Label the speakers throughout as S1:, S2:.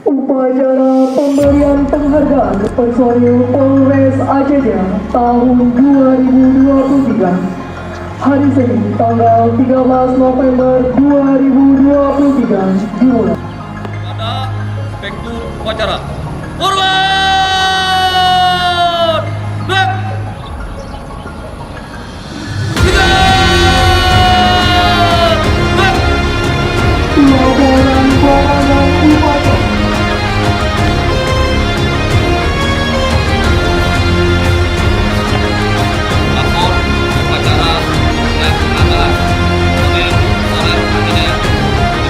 S1: Upacara pemberian penghargaan personil Polres Aceh tahun 2023 hari Senin tanggal 13 November 2023 dimulai.
S2: Pada spektur upacara. Forward! Back! Tiga! Back!
S1: Laporan pelayanan upacara.
S2: Lapor upacara pelaksanaan model Polres Aceh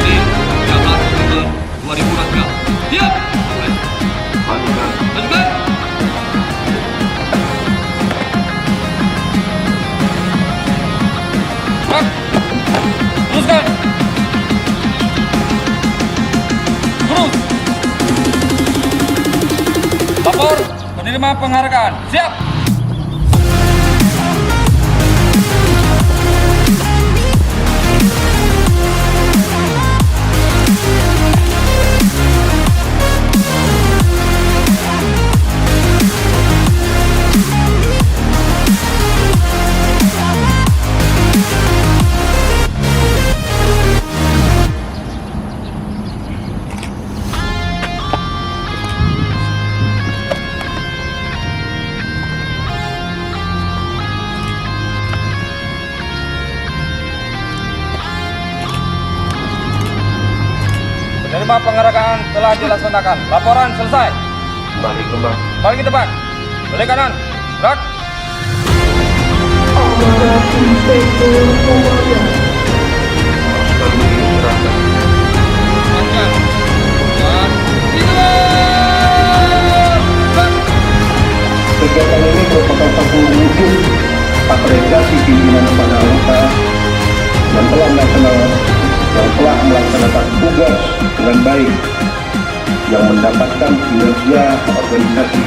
S2: Senin 13 November 2023. Siap! Majukan. Majukan! Gerak! Teruskan! Terus! Lapor penerima penghargaan. Siap! Penerima penghargaan telah dilaksanakan. Laporan selesai.
S3: Balik ke bang.
S2: Balik ke depan. Balik kanan. Gerak.
S1: Amanat Inspektur Pemberian.
S3: Kami serahkan.
S2: Panjang. Dan tiga. Gerak.
S3: Kegiatan ini merupakan satu wujud apresiasi pimpinan kepada anggota yang telah melaksanakan tugas dengan baik, yang mendapatkan kinerja organisasi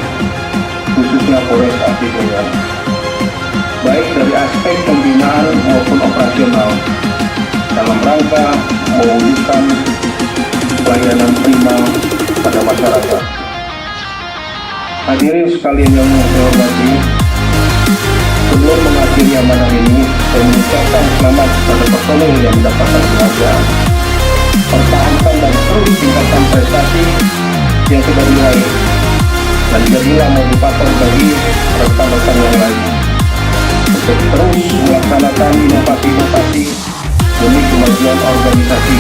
S3: khususnya Polres Aceh Jaya, baik dari aspek pembinaan maupun operasional dalam rangka mewujudkan pelayanan prima pada masyarakat. Hadirin sekalian yang saya hormati, sebelum mengakhiri amanah ini, saya mengucapkan selamat kepada personil yang mendapatkan penghargaan. Pertahankan dan terus tingkatkan prestasi yang sudah diraih, dan jadilah motivator bagi rekan-rekan yang lain untuk terus melaksanakan inovasi-inovasi demi kemajuan organisasi